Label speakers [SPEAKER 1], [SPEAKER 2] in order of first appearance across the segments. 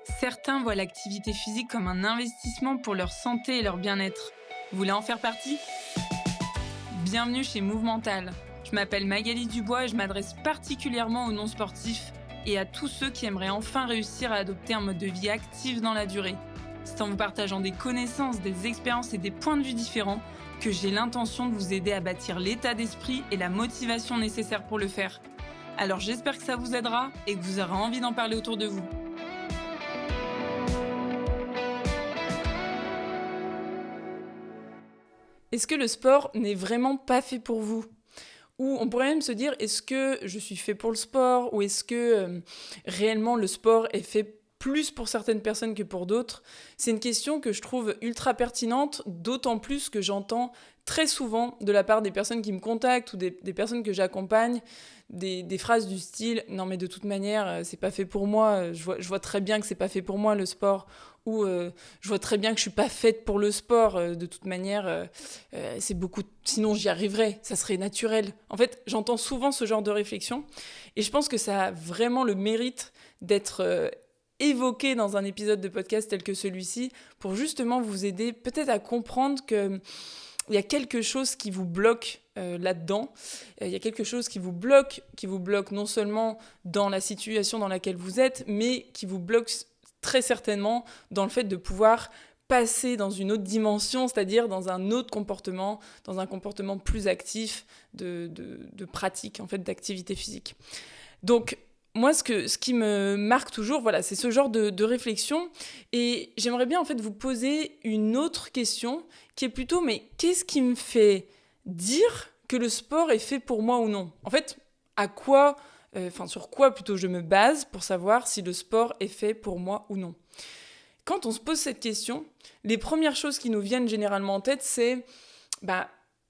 [SPEAKER 1] Certains voient l'activité physique comme un investissement pour leur santé et leur bien-être. Vous voulez en faire partie? Bienvenue chez Movemental. Je m'appelle Magali Dubois et je m'adresse particulièrement aux non-sportifs et à tous ceux qui aimeraient enfin réussir à adopter un mode de vie actif dans la durée. C'est en vous partageant des connaissances, des expériences et des points de vue différents que j'ai l'intention de vous aider à bâtir l'état d'esprit et la motivation nécessaires pour le faire. Alors j'espère que ça vous aidera et que vous aurez envie d'en parler autour de vous. Est-ce que le sport n'est vraiment pas fait pour vous? Ou on pourrait même se dire, est-ce que je suis fait pour le sport? Ou est-ce que réellement le sport est fait plus pour certaines personnes que pour d'autres? C'est une question que je trouve ultra pertinente, d'autant plus que j'entends très souvent de la part des personnes qui me contactent ou des personnes que j'accompagne, des phrases du style «Non mais de toute manière, c'est pas fait pour moi, je vois très bien que c'est pas fait pour moi le sport» ou «Je vois très bien que je suis pas faite pour le sport, de toute manière, c'est beaucoup... sinon j'y arriverais, ça serait naturel». En fait, j'entends souvent ce genre de réflexion et je pense que ça a vraiment le mérite d'être évoqué dans un épisode de podcast tel que celui-ci pour justement vous aider peut-être à comprendre que il y a quelque chose qui vous bloque là-dedans. Il y a quelque chose qui vous bloque non seulement dans la situation dans laquelle vous êtes, mais qui vous bloque très certainement dans le fait de pouvoir passer dans une autre dimension, c'est-à-dire dans un autre comportement, dans un comportement plus actif de pratique, en fait, d'activité physique. Donc, moi, ce qui me marque toujours, voilà, c'est ce genre de réflexion. Et j'aimerais bien, en fait, vous poser une autre question qui est plutôt, mais qu'est-ce qui me fait dire que le sport est fait pour moi ou non? En fait, sur quoi plutôt je me base pour savoir si le sport est fait pour moi ou non? Quand on se pose cette question, les premières choses qui nous viennent généralement en tête, c'est,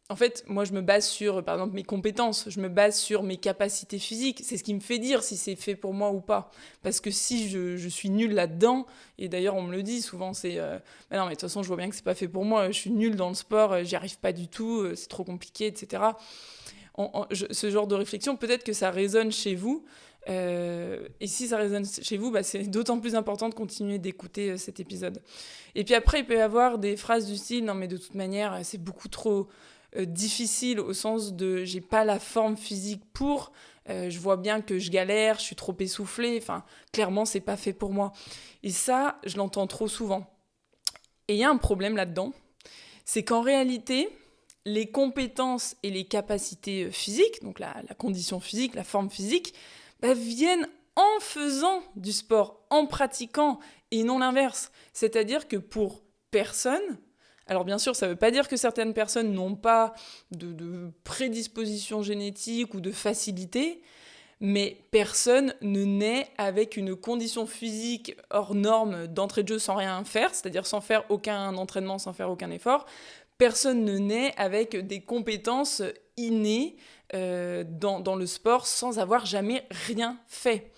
[SPEAKER 1] en fait, moi, je me base sur, par exemple, mes compétences, je me base sur mes capacités physiques. C'est ce qui me fait dire si c'est fait pour moi ou pas. Parce que si je suis nulle là-dedans, et d'ailleurs, on me le dit souvent, c'est non, mais de toute façon, je vois bien que c'est pas fait pour moi, je suis nulle dans le sport, j'y arrive pas du tout, c'est trop compliqué, etc. Ce genre de réflexion, peut-être que ça résonne chez vous. Et si ça résonne chez vous, c'est d'autant plus important de continuer d'écouter cet épisode. Et puis après, il peut y avoir des phrases du style « Non, mais de toute manière, c'est beaucoup trop difficile au sens de j'ai pas la forme physique pour, je vois bien que je galère, je suis trop essoufflée, enfin, clairement, c'est pas fait pour moi. » Et ça, je l'entends trop souvent. Et il y a un problème là-dedans, c'est qu'en réalité, les compétences et les capacités physiques, donc la condition physique, la forme physique, viennent en faisant du sport, en pratiquant, et non l'inverse. C'est-à-dire que pour personne, alors bien sûr, ça ne veut pas dire que certaines personnes n'ont pas de prédisposition génétique ou de facilité, mais personne ne naît avec une condition physique hors norme d'entrée de jeu sans rien faire, c'est-à-dire sans faire aucun entraînement, sans faire aucun effort. Personne ne naît avec des compétences innées dans le sport sans avoir jamais rien fait.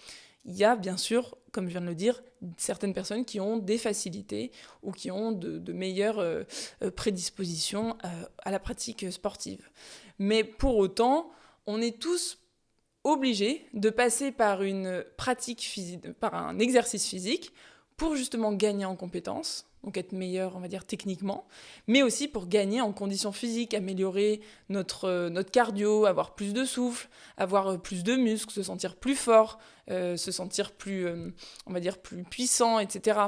[SPEAKER 1] Il y a bien sûr, comme je viens de le dire, certaines personnes qui ont des facilités ou qui ont de meilleures prédispositions à la pratique sportive. Mais pour autant, on est tous obligés de passer par une pratique physique, par un exercice physique pour justement gagner en compétences, donc être meilleur, on va dire, techniquement, mais aussi pour gagner en conditions physiques, améliorer notre cardio, avoir plus de souffle, avoir plus de muscles, se sentir plus fort, se sentir plus, on va dire, plus puissant, etc.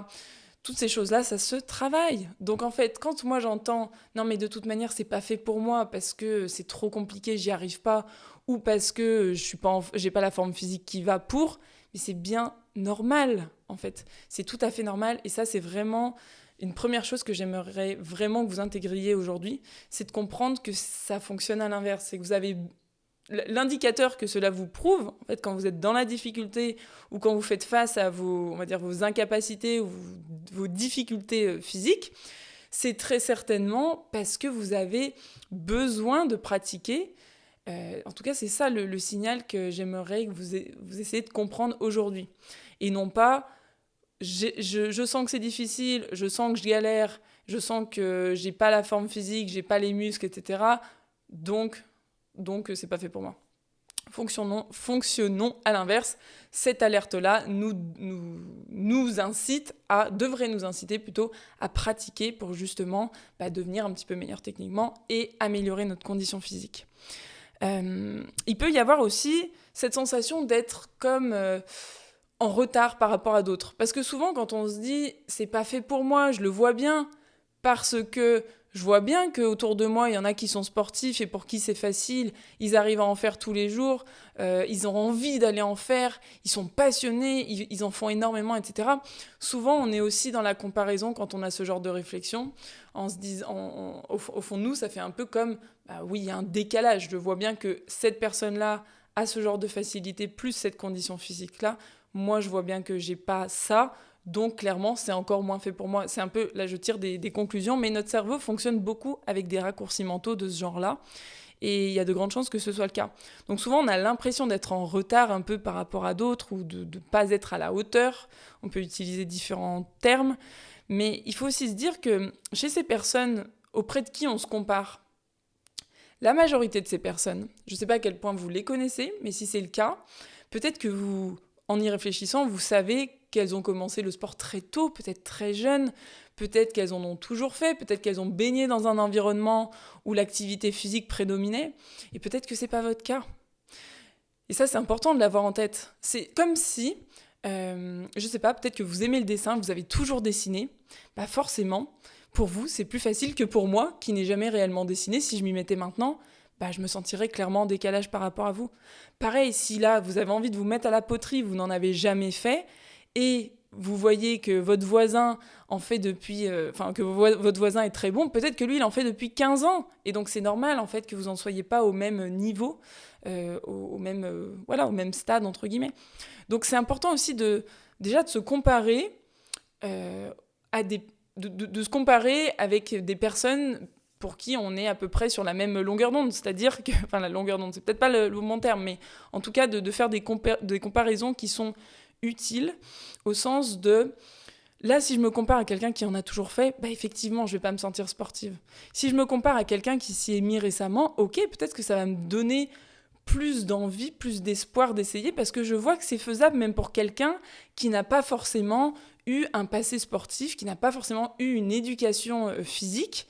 [SPEAKER 1] Toutes ces choses-là, ça se travaille. Donc en fait, quand moi j'entends « Non mais de toute manière, c'est pas fait pour moi parce que c'est trop compliqué, j'y arrive pas » ou parce que j'ai pas la forme physique qui va pour, mais c'est bien normal en fait. C'est tout à fait normal et ça c'est vraiment une première chose que j'aimerais vraiment que vous intégriez aujourd'hui, c'est de comprendre que ça fonctionne à l'inverse. C'est que vous avez l'indicateur que cela vous prouve, en fait, quand vous êtes dans la difficulté ou quand vous faites face à on va dire, vos incapacités ou vos difficultés physiques, c'est très certainement parce que vous avez besoin de pratiquer. En tout cas, c'est ça le signal que j'aimerais que vous essayez de comprendre aujourd'hui. Et non pas je sens que c'est difficile, je sens que je galère, je sens que j'ai pas la forme physique, j'ai pas les muscles, etc. Donc c'est pas fait pour moi. fonctionnons à l'inverse. Cette alerte-là devrait nous inciter plutôt à pratiquer pour justement devenir un petit peu meilleur techniquement et améliorer notre condition physique. Il peut y avoir aussi cette sensation d'être comme en retard par rapport à d'autres. Parce que souvent, quand on se dit « c'est pas fait pour moi, je le vois bien », parce que je vois bien qu'autour de moi, il y en a qui sont sportifs et pour qui c'est facile, ils arrivent à en faire tous les jours, ils ont envie d'aller en faire, ils sont passionnés, ils en font énormément, etc. Souvent, on est aussi dans la comparaison quand on a ce genre de réflexion, en se disant, au fond de nous, ça fait un peu comme, oui, il y a un décalage, je vois bien que cette personne-là a ce genre de facilité, plus cette condition physique-là, moi, je vois bien que j'ai pas ça, donc clairement, c'est encore moins fait pour moi. C'est un peu, là je tire des conclusions, mais notre cerveau fonctionne beaucoup avec des raccourcis mentaux de ce genre-là. Et il y a de grandes chances que ce soit le cas. Donc souvent, on a l'impression d'être en retard un peu par rapport à d'autres ou de ne pas être à la hauteur. On peut utiliser différents termes. Mais il faut aussi se dire que chez ces personnes auprès de qui on se compare, la majorité de ces personnes, je ne sais pas à quel point vous les connaissez, mais si c'est le cas, peut-être que vous, en y réfléchissant, vous savez qu'elles ont commencé le sport très tôt, peut-être très jeunes, peut-être qu'elles en ont toujours fait, peut-être qu'elles ont baigné dans un environnement où l'activité physique prédominait, et peut-être que c'est pas votre cas. Et ça, c'est important de l'avoir en tête. C'est comme si, je sais pas, peut-être que vous aimez le dessin, vous avez toujours dessiné, forcément, pour vous, c'est plus facile que pour moi, qui n'ai jamais réellement dessiné. Si je m'y mettais maintenant, je me sentirais clairement en décalage par rapport à vous. Pareil, si là, vous avez envie de vous mettre à la poterie, vous n'en avez jamais fait, et vous voyez que votre voisin en fait depuis... votre voisin est très bon, peut-être que lui, il en fait depuis 15 ans. Et donc, c'est normal, en fait, que vous n'en soyez pas au même niveau, au même stade, entre guillemets. Donc, c'est important aussi de se comparer de se comparer avec des personnes pour qui on est à peu près sur la même longueur d'onde, c'est-à-dire que, la longueur d'onde, c'est peut-être pas le bon terme, mais en tout cas de faire des comparaisons qui sont utiles, au sens de, là, si je me compare à quelqu'un qui en a toujours fait, effectivement, je vais pas me sentir sportive. Si je me compare à quelqu'un qui s'y est mis récemment, ok, peut-être que ça va me donner plus d'envie, plus d'espoir d'essayer, parce que je vois que c'est faisable même pour quelqu'un qui n'a pas forcément eu un passé sportif, qui n'a pas forcément eu une éducation physique.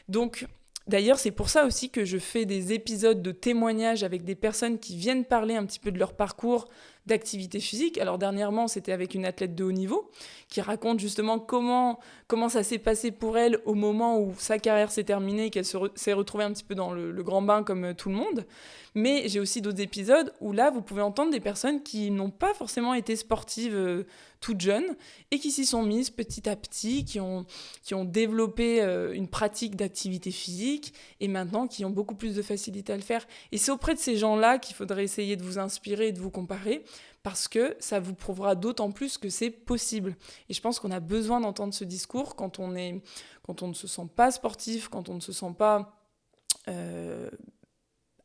[SPEAKER 1] Donc, d'ailleurs, c'est pour ça aussi que je fais des épisodes de témoignages avec des personnes qui viennent parler un petit peu de leur parcours d'activité physique. Alors, dernièrement, c'était avec une athlète de haut niveau qui raconte justement comment ça s'est passé pour elle au moment où sa carrière s'est terminée et qu'elle s'est retrouvée un petit peu dans le grand bain comme tout le monde. Mais j'ai aussi d'autres épisodes où là, vous pouvez entendre des personnes qui n'ont pas forcément été sportives toutes jeunes et qui s'y sont mises petit à petit, qui ont développé une pratique d'activité physique et maintenant qui ont beaucoup plus de facilité à le faire. Et c'est auprès de ces gens-là qu'il faudrait essayer de vous inspirer et de vous comparer parce que ça vous prouvera d'autant plus que c'est possible. Et je pense qu'on a besoin d'entendre ce discours quand on ne se sent pas sportif, quand on ne se sent pas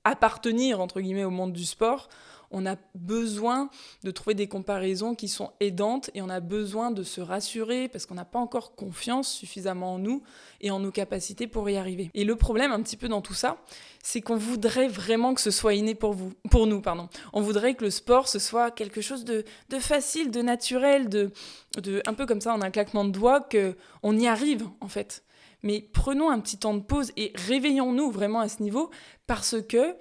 [SPEAKER 1] appartenir, entre guillemets, au monde du sport. On a besoin de trouver des comparaisons qui sont aidantes et on a besoin de se rassurer parce qu'on n'a pas encore confiance suffisamment en nous et en nos capacités pour y arriver. Et le problème un petit peu dans tout ça, c'est qu'on voudrait vraiment que ce soit inné pour nous. On voudrait que le sport, ce soit quelque chose de facile, de naturel, de un peu comme ça en un claquement de doigts, qu'on y arrive en fait. Mais prenons un petit temps de pause et réveillons-nous vraiment à ce niveau parce que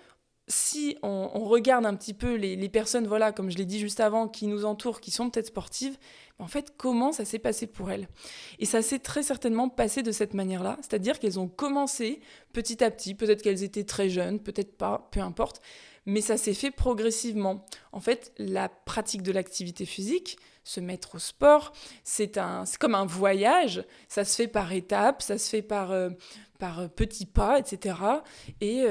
[SPEAKER 1] si on regarde un petit peu les personnes, voilà, comme je l'ai dit juste avant, qui nous entourent, qui sont peut-être sportives, en fait, comment ça s'est passé pour elles ? Et ça s'est très certainement passé de cette manière-là, c'est-à-dire qu'elles ont commencé petit à petit, peut-être qu'elles étaient très jeunes, peut-être pas, peu importe, mais ça s'est fait progressivement. En fait, la pratique de l'activité physique, se mettre au sport, c'est comme un voyage, ça se fait par étapes, ça se fait par petits pas, etc. Et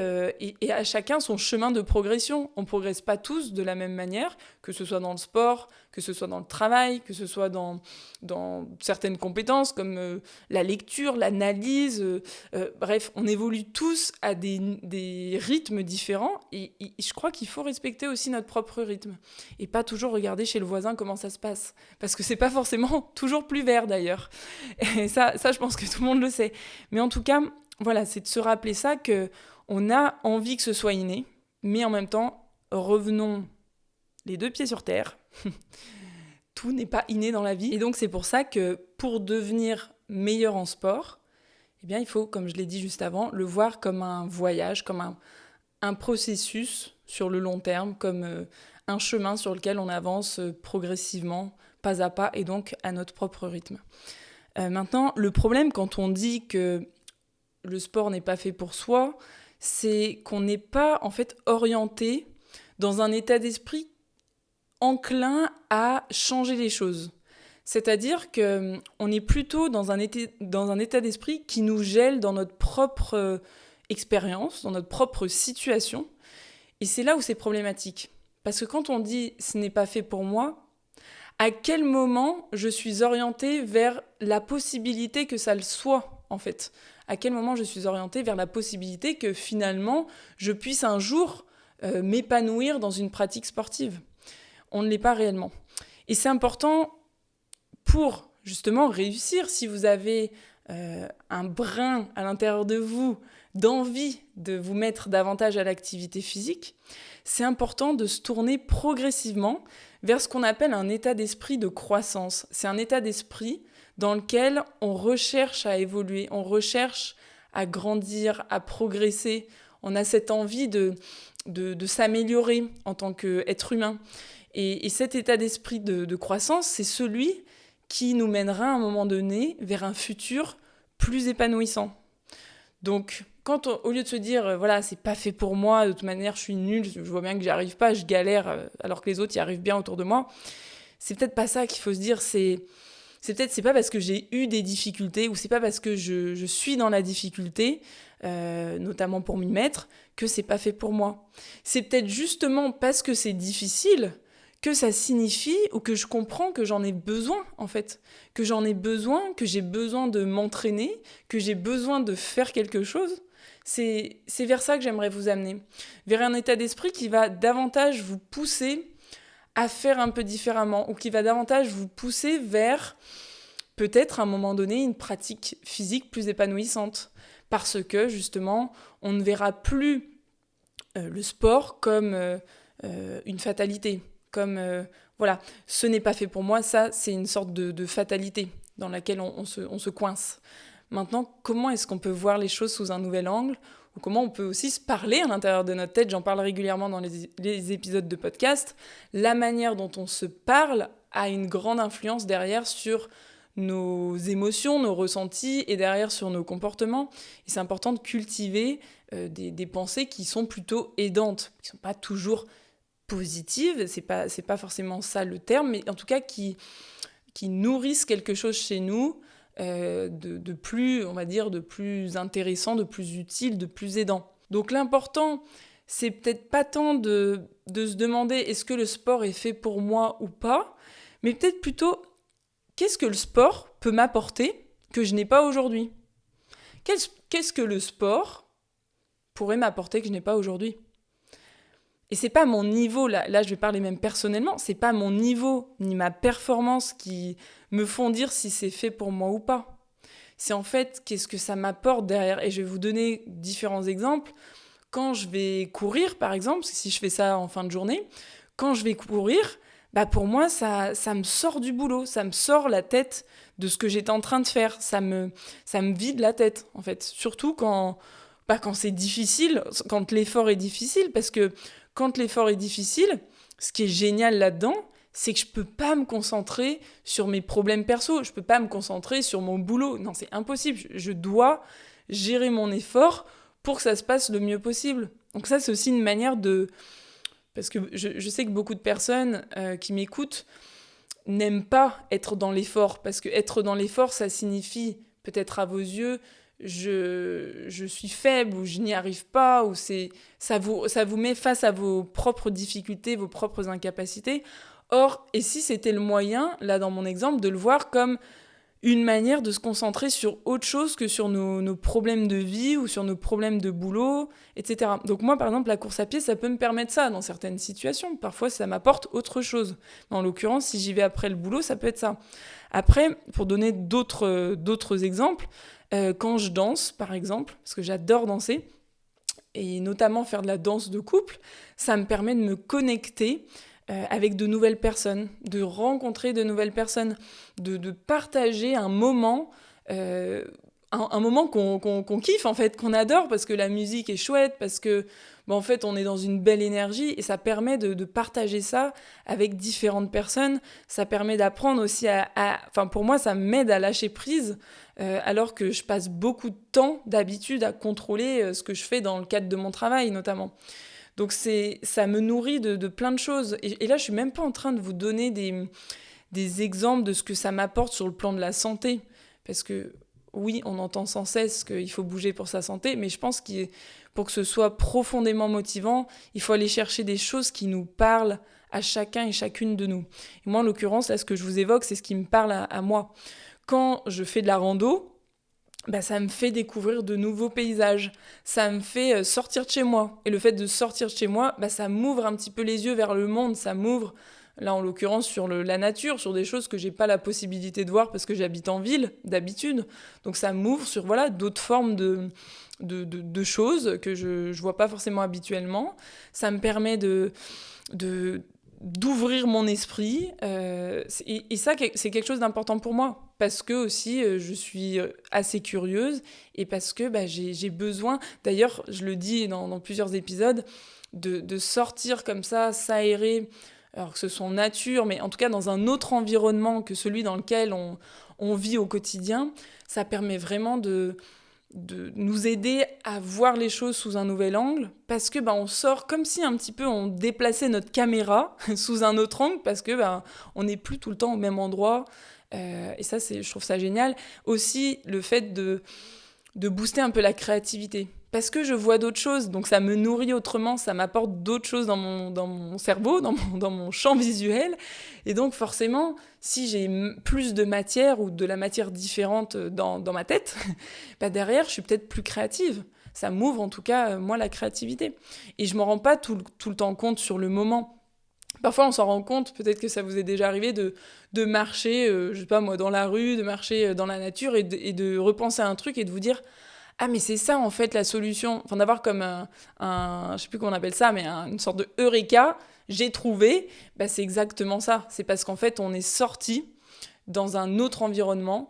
[SPEAKER 1] à chacun son chemin de progression. On ne progresse pas tous de la même manière, que ce soit dans le sport, que ce soit dans le travail, que ce soit dans certaines compétences comme la lecture, l'analyse. Bref, on évolue tous à des rythmes différents et je crois qu'il faut respecter aussi notre propre rythme et pas toujours regarder chez le voisin comment ça se passe. Parce que c'est pas forcément toujours plus vert d'ailleurs. Et ça, je pense que tout le monde le sait. Mais en tout cas, voilà, c'est de se rappeler ça, qu'on a envie que ce soit inné, mais en même temps, revenons les deux pieds sur terre. Tout n'est pas inné dans la vie. Et donc, c'est pour ça que pour devenir meilleur en sport, eh bien, il faut, comme je l'ai dit juste avant, le voir comme un voyage, comme un processus sur le long terme, comme un chemin sur lequel on avance progressivement, pas à pas, et donc à notre propre rythme. Maintenant, le problème quand on dit que le sport n'est pas fait pour soi, c'est qu'on n'est pas en fait orienté dans un état d'esprit enclin à changer les choses. C'est-à-dire qu'on est plutôt dans un état d'esprit qui nous gèle dans notre propre expérience, dans notre propre situation. Et c'est là où c'est problématique. Parce que quand on dit « ce n'est pas fait pour moi », à quel moment je suis orientée vers la possibilité que ça le soit, en fait ? À quel moment je suis orientée vers la possibilité que finalement, je puisse un jour m'épanouir dans une pratique sportive ? On ne l'est pas réellement. Et c'est important pour justement réussir, si vous avez un brin à l'intérieur de vous d'envie de vous mettre davantage à l'activité physique, c'est important de se tourner progressivement vers ce qu'on appelle un état d'esprit de croissance. C'est un état d'esprit dans lequel on recherche à évoluer, on recherche à grandir, à progresser. On a cette envie de s'améliorer en tant qu'être humain. Et cet état d'esprit de croissance, c'est celui qui nous mènera à un moment donné vers un futur plus épanouissant. Donc, au lieu de se dire, voilà, c'est pas fait pour moi, de toute manière, je suis nulle, je vois bien que j'y arrive pas, je galère, alors que les autres y arrivent bien autour de moi, c'est peut-être pas ça qu'il faut se dire, c'est pas parce que j'ai eu des difficultés, ou c'est pas parce que je suis dans la difficulté, notamment pour m'y mettre, que c'est pas fait pour moi. C'est peut-être justement parce que c'est difficile que ça signifie, ou que je comprends que j'en ai besoin, en fait. Que j'en ai besoin, que j'ai besoin de m'entraîner, que j'ai besoin de faire quelque chose. C'est vers ça que j'aimerais vous amener. Vers un état d'esprit qui va davantage vous pousser à faire un peu différemment, ou qui va davantage vous pousser vers, peut-être à un moment donné, une pratique physique plus épanouissante. Parce que, justement, on ne verra plus le sport comme une fatalité. Comme, voilà, ce n'est pas fait pour moi, ça, c'est une sorte de fatalité dans laquelle on se coince. Maintenant, comment est-ce qu'on peut voir les choses sous un nouvel angle ? Ou comment on peut aussi se parler à l'intérieur de notre tête ? J'en parle régulièrement dans les épisodes de podcast. La manière dont on se parle a une grande influence derrière sur nos émotions, nos ressentis, et derrière sur nos comportements. Et c'est important de cultiver des pensées qui sont plutôt aidantes, qui ne sont pas toujours positives, c'est pas forcément ça le terme, mais en tout cas qui nourrissent quelque chose chez nous de plus, on va dire, de plus intéressant, de plus utile, de plus aidant. Donc l'important, c'est peut-être pas tant de se demander est-ce que le sport est fait pour moi ou pas, mais peut-être plutôt qu'est-ce que le sport peut m'apporter que je n'ai pas aujourd'hui ? Qu'est-ce que le sport pourrait m'apporter que je n'ai pas aujourd'hui ? Et c'est pas mon niveau, là je vais parler même personnellement, c'est pas mon niveau ni ma performance qui me font dire si c'est fait pour moi ou pas. C'est en fait qu'est-ce que ça m'apporte derrière. Et je vais vous donner différents exemples. Quand je vais courir, par exemple, si je fais ça en fin de journée, quand je vais courir, bah pour moi, ça me sort du boulot, ça me sort la tête de ce que j'étais en train de faire. Ça me vide la tête, en fait. Surtout quand c'est difficile, quand l'effort est difficile, parce que quand l'effort est difficile, ce qui est génial là-dedans, c'est que je peux pas me concentrer sur mes problèmes perso, je peux pas me concentrer sur mon boulot. Non, c'est impossible. Je dois gérer mon effort pour que ça se passe le mieux possible. Donc ça, c'est aussi une manière de... Parce que je sais que beaucoup de personnes qui m'écoutent n'aiment pas être dans l'effort, parce que être dans l'effort, ça signifie, peut-être à vos yeux, je suis faible ou je n'y arrive pas, ou ça vous met face à vos propres difficultés, vos propres incapacités. Or, et si c'était le moyen, là dans mon exemple, de le voir comme une manière de se concentrer sur autre chose que sur nos problèmes de vie ou sur nos problèmes de boulot, etc. Donc moi, par exemple, la course à pied, ça peut me permettre ça dans certaines situations. Parfois, ça m'apporte autre chose. En l'occurrence, si j'y vais après le boulot, ça peut être ça. Après, pour donner d'autres exemples, quand je danse, par exemple, parce que j'adore danser, et notamment faire de la danse de couple, ça me permet de me connecter avec de nouvelles personnes, de rencontrer de nouvelles personnes, de partager un moment, un moment qu'on kiffe en fait, qu'on adore parce que la musique est chouette, parce que en fait on est dans une belle énergie et ça permet de partager ça avec différentes personnes. Ça permet d'apprendre aussi enfin pour moi ça m'aide à lâcher prise alors que je passe beaucoup de temps d'habitude à contrôler ce que je fais dans le cadre de mon travail notamment. Donc ça me nourrit de plein de choses. Et là, je suis même pas en train de vous donner des exemples de ce que ça m'apporte sur le plan de la santé. Parce que oui, on entend sans cesse qu'il faut bouger pour sa santé, mais je pense que pour que ce soit profondément motivant, il faut aller chercher des choses qui nous parlent à chacun et chacune de nous. Et moi, en l'occurrence, là, ce que je vous évoque, c'est ce qui me parle à moi. Quand je fais de la rando, ça me fait découvrir de nouveaux paysages, ça me fait sortir de chez moi. Et le fait de sortir de chez moi, ça m'ouvre un petit peu les yeux vers le monde, ça m'ouvre, là en l'occurrence, sur la nature, sur des choses que j'ai pas la possibilité de voir parce que j'habite en ville, d'habitude. Donc ça m'ouvre sur d'autres formes de choses que je vois pas forcément habituellement. Ça me permet d'ouvrir mon esprit et ça c'est quelque chose d'important pour moi parce que aussi je suis assez curieuse et parce que j'ai besoin, d'ailleurs je le dis dans plusieurs épisodes, de sortir comme ça, s'aérer, alors que ce soit en nature mais en tout cas dans un autre environnement que celui dans lequel on vit au quotidien. Ça permet vraiment de nous aider à voir les choses sous un nouvel angle, parce que on sort comme si un petit peu on déplaçait notre caméra sous un autre angle, parce que on n'est plus tout le temps au même endroit, et ça je trouve ça génial. Aussi le fait de booster un peu la créativité, parce que je vois d'autres choses, donc ça me nourrit autrement, ça m'apporte d'autres choses dans mon cerveau, dans mon champ visuel, et donc forcément, si j'ai plus de matière ou de la matière différente dans ma tête, derrière, je suis peut-être plus créative. Ça m'ouvre en tout cas, moi, la créativité. Et je m'en rends pas tout le temps compte sur le moment. Parfois, on s'en rend compte, peut-être que ça vous est déjà arrivé, de marcher, je sais pas moi, dans la rue, de marcher dans la nature et de repenser à un truc et de vous dire « Ah, mais c'est ça, en fait, la solution. » Enfin, d'avoir comme je sais plus comment on appelle ça, mais une sorte de eureka, j'ai trouvé, c'est exactement ça. C'est parce qu'en fait, on est sorti dans un autre environnement.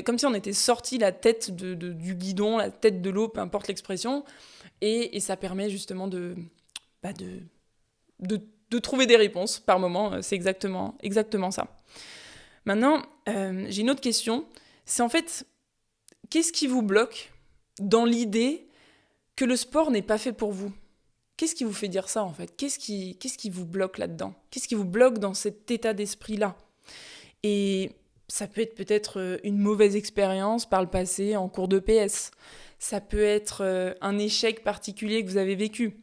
[SPEAKER 1] Comme si on était sorti la tête du guidon, la tête de l'eau, peu importe l'expression, et ça permet justement de trouver des réponses par moment. C'est exactement ça. Maintenant, j'ai une autre question. C'est en fait, qu'est-ce qui vous bloque dans l'idée que le sport n'est pas fait pour vous ? Qu'est-ce qui vous fait dire ça en fait ? Qu'est-ce qui vous bloque là-dedans ? Qu'est-ce qui vous bloque dans cet état d'esprit-là ? Et ça peut être peut-être une mauvaise expérience par le passé en cours de PS. Ça peut être un échec particulier que vous avez vécu.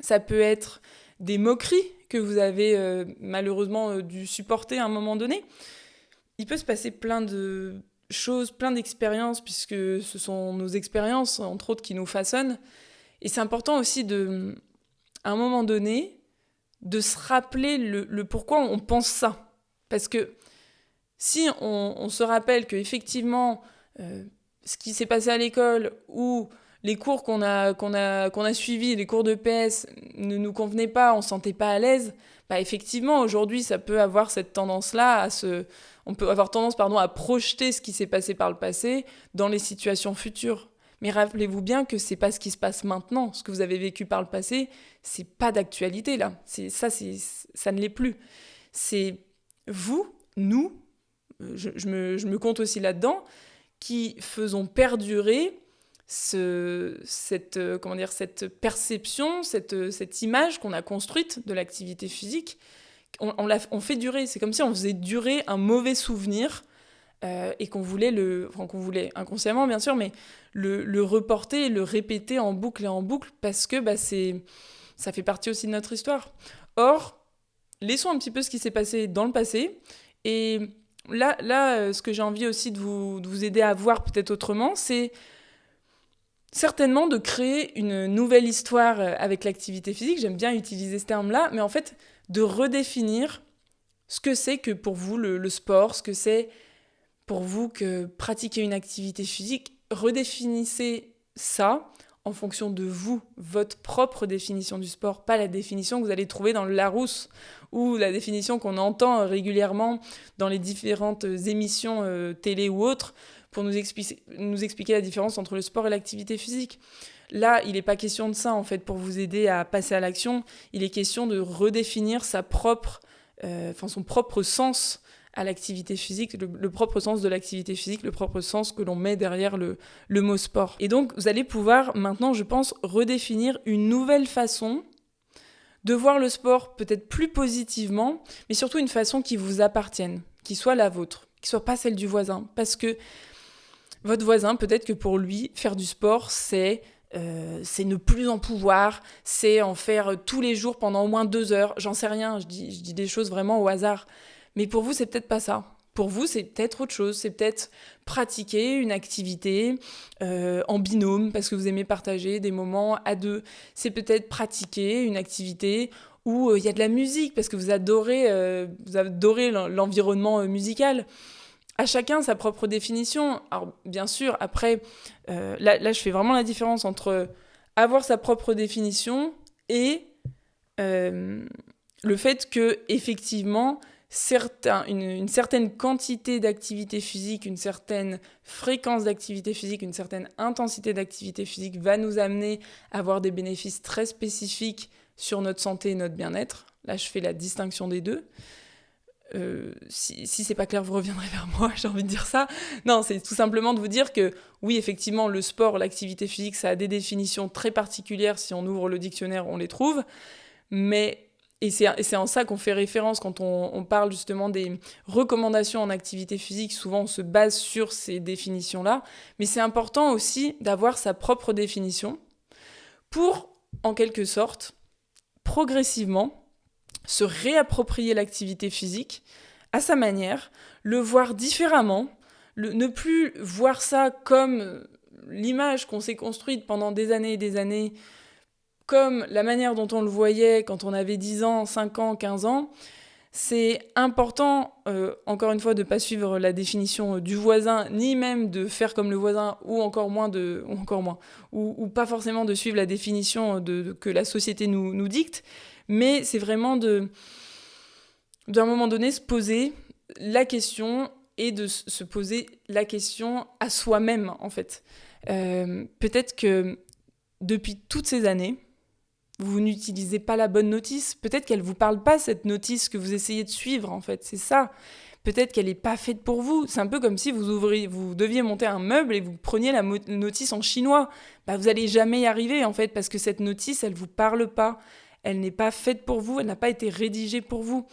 [SPEAKER 1] Ça peut être des moqueries que vous avez malheureusement dû supporter à un moment donné. Il peut se passer plein de choses, plein d'expériences, puisque ce sont nos expériences, entre autres, qui nous façonnent. Et c'est important aussi à un moment donné, de se rappeler le pourquoi on pense ça. Parce que si on se rappelle qu'effectivement, ce qui s'est passé à l'école ou les cours qu'on a suivis, les cours de PS ne nous convenaient pas, on ne se sentait pas à l'aise, effectivement, aujourd'hui, ça peut avoir cette tendance-là on peut avoir tendance à projeter ce qui s'est passé par le passé dans les situations futures. Mais rappelez-vous bien que c'est pas ce qui se passe maintenant. Ce que vous avez vécu par le passé, c'est pas d'actualité, là. Ça ne l'est plus. C'est vous, nous, je me compte aussi là-dedans, qui faisons perdurer cette perception, cette image qu'on a construite de l'activité physique. On fait durer. C'est comme si on faisait durer un mauvais souvenir et qu'on voulait inconsciemment bien sûr, mais le reporter et le répéter en boucle et en boucle parce que ça fait partie aussi de notre histoire. Or, laissons un petit peu ce qui s'est passé dans le passé et là ce que j'ai envie aussi de vous aider à voir peut-être autrement, c'est certainement de créer une nouvelle histoire avec l'activité physique. J'aime bien utiliser ce terme-là, mais en fait, de redéfinir ce que c'est que pour vous le sport, ce que c'est pour vous que pratiquer une activité physique. Redéfinissez ça en fonction de vous, votre propre définition du sport, pas la définition que vous allez trouver dans le Larousse ou la définition qu'on entend régulièrement dans les différentes émissions télé ou autres pour nous expliquer la différence entre le sport et l'activité physique. Là, il n'est pas question de ça, en fait, pour vous aider à passer à l'action. Il est question de redéfinir son propre sens à l'activité physique, le propre sens de l'activité physique, le propre sens que l'on met derrière le mot sport. Et donc, vous allez pouvoir maintenant, je pense, redéfinir une nouvelle façon de voir le sport peut-être plus positivement, mais surtout une façon qui vous appartienne, qui soit la vôtre, qui soit pas celle du voisin. Parce que votre voisin, peut-être que pour lui, faire du sport, c'est ne plus en pouvoir, c'est en faire tous les jours pendant au moins 2 heures. J'en sais rien, je dis des choses vraiment au hasard. Mais pour vous, c'est peut-être pas ça. Pour vous, c'est peut-être autre chose. C'est peut-être pratiquer une activité en binôme parce que vous aimez partager des moments à deux. C'est peut-être pratiquer une activité où il y a de la musique parce que vous adorez l'environnement musical. À chacun sa propre définition. Alors, bien sûr, après, là, je fais vraiment la différence entre avoir sa propre définition et le fait que, effectivement, une certaine quantité d'activité physique, une certaine fréquence d'activité physique, une certaine intensité d'activité physique va nous amener à avoir des bénéfices très spécifiques sur notre santé et notre bien-être. Là, je fais la distinction des deux. Si c'est pas clair, vous reviendrez vers moi, j'ai envie de dire ça. Non, c'est tout simplement de vous dire que oui, effectivement, le sport, l'activité physique, ça a des définitions très particulières. Si on ouvre le dictionnaire, on les trouve. Et c'est en ça qu'on fait référence quand on parle justement des recommandations en activité physique. Souvent, on se base sur ces définitions-là. Mais c'est important aussi d'avoir sa propre définition pour, en quelque sorte, progressivement, se réapproprier l'activité physique à sa manière, le voir différemment, ne plus voir ça comme l'image qu'on s'est construite pendant des années et des années, comme la manière dont on le voyait quand on avait 10 ans, 5 ans, 15 ans. C'est important, encore une fois, de ne pas suivre la définition du voisin, ni même de faire comme le voisin, ou pas forcément de suivre la définition que la société nous dicte, mais c'est vraiment d'un moment donné, se poser la question et de se poser la question à soi-même, en fait. Peut-être que depuis toutes ces années, vous n'utilisez pas la bonne notice. Peut-être qu'elle ne vous parle pas, cette notice que vous essayez de suivre, en fait. C'est ça. Peut-être qu'elle n'est pas faite pour vous. C'est un peu comme si vous deviez monter un meuble et vous preniez la notice en chinois. Vous n'allez jamais y arriver, en fait, parce que cette notice, elle ne vous parle pas. Elle n'est pas faite pour vous, elle n'a pas été rédigée pour vous.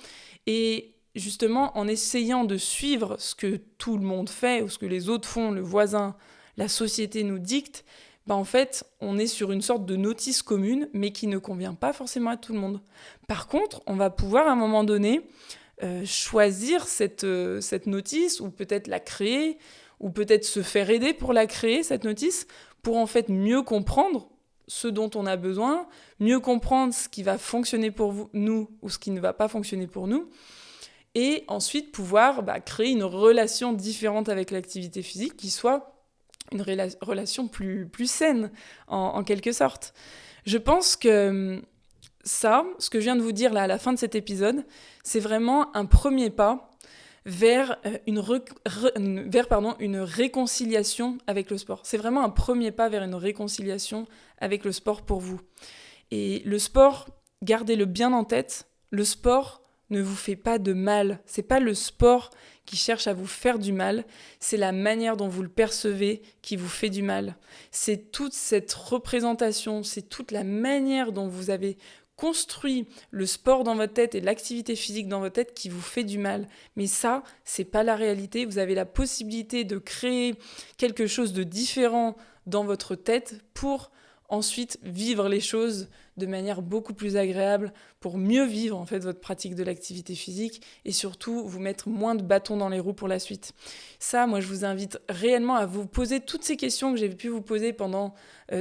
[SPEAKER 1] Et justement, en essayant de suivre ce que tout le monde fait, ou ce que les autres font, le voisin, la société nous dicte, en fait, on est sur une sorte de notice commune, mais qui ne convient pas forcément à tout le monde. Par contre, on va pouvoir à un moment donné choisir cette notice, ou peut-être la créer, ou peut-être se faire aider pour la créer, cette notice, pour en fait mieux comprendre ce dont on a besoin, mieux comprendre ce qui va fonctionner pour nous ou ce qui ne va pas fonctionner pour nous, et ensuite pouvoir créer une relation différente avec l'activité physique qui soit une relation plus saine, en quelque sorte. Je pense que ça, ce que je viens de vous dire là à la fin de cet épisode, c'est vraiment un premier pas vers une réconciliation avec le sport. C'est vraiment un premier pas vers une réconciliation avec le sport pour vous. Et le sport, gardez-le bien en tête, le sport ne vous fait pas de mal. C'est pas le sport qui cherche à vous faire du mal, c'est la manière dont vous le percevez qui vous fait du mal. C'est toute cette représentation, c'est toute la manière dont vous avez construit le sport dans votre tête et l'activité physique dans votre tête qui vous fait du mal. Mais ça, c'est pas la réalité. Vous avez la possibilité de créer quelque chose de différent dans votre tête pour ensuite vivre les choses de manière beaucoup plus agréable, pour mieux vivre en fait votre pratique de l'activité physique et surtout vous mettre moins de bâtons dans les roues pour la suite. Ça, moi je vous invite réellement à vous poser toutes ces questions que j'ai pu vous poser pendant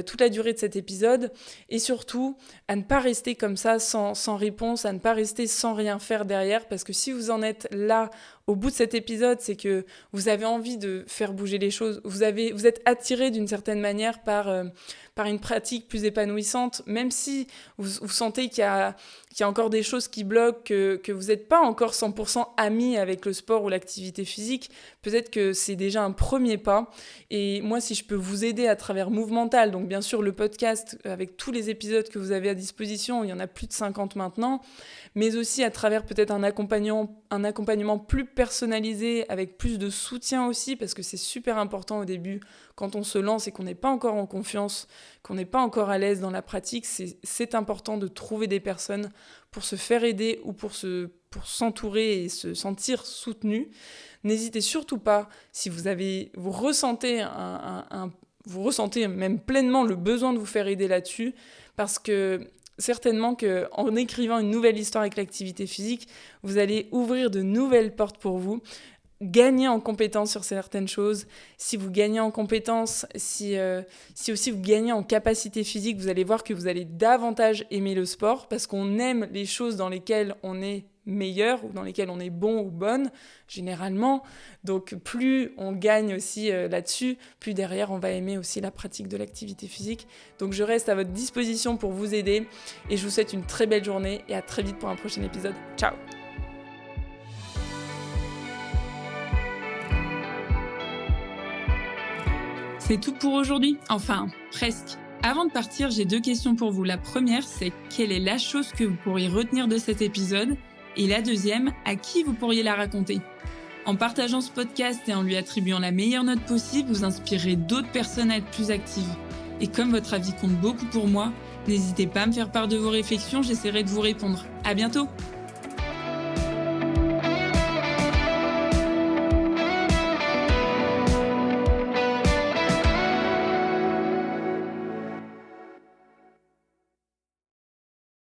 [SPEAKER 1] toute la durée de cet épisode, et surtout à ne pas rester comme ça sans réponse, à ne pas rester sans rien faire derrière, parce que si vous en êtes là au bout de cet épisode, c'est que vous avez envie de faire bouger les choses, vous êtes attiré d'une certaine manière par une pratique plus épanouissante, même si vous sentez qu'il y a encore des choses qui bloquent, que vous n'êtes pas encore 100% amis avec le sport ou l'activité physique, peut-être que c'est déjà un premier pas. Et moi, si je peux vous aider à travers Movemental, donc bien sûr le podcast avec tous les épisodes que vous avez à disposition, il y en a plus de 50 maintenant, mais aussi à travers peut-être un accompagnement plus personnalisé, avec plus de soutien aussi, parce que c'est super important au début, quand on se lance et qu'on n'est pas encore en confiance, qu'on n'est pas encore à l'aise dans la pratique, c'est important de trouver des personnes pour se faire aider ou pour s'entourer et se sentir soutenu. N'hésitez surtout pas, si vous ressentez vous ressentez même pleinement le besoin de vous faire aider là-dessus, parce que certainement qu'en écrivant une nouvelle histoire avec l'activité physique, vous allez ouvrir de nouvelles portes pour vous, gagner en compétences sur certaines choses. Si vous gagnez en compétences, si aussi vous gagnez en capacité physique, vous allez voir que vous allez davantage aimer le sport, parce qu'on aime les choses dans lesquelles on est meilleur ou dans lesquelles on est bon ou bonne, généralement. Donc plus on gagne aussi là-dessus, plus derrière on va aimer aussi la pratique de l'activité physique. Donc je reste à votre disposition pour vous aider et je vous souhaite une très belle journée et à très vite pour un prochain épisode. Ciao!
[SPEAKER 2] C'est tout pour aujourd'hui, enfin, presque. Avant de partir, j'ai 2 questions pour vous. La première, c'est quelle est la chose que vous pourriez retenir de cet épisode ? Et la deuxième, à qui vous pourriez la raconter ? En partageant ce podcast et en lui attribuant la meilleure note possible, vous inspirerez d'autres personnes à être plus actives. Et comme votre avis compte beaucoup pour moi, n'hésitez pas à me faire part de vos réflexions, j'essaierai de vous répondre. À bientôt !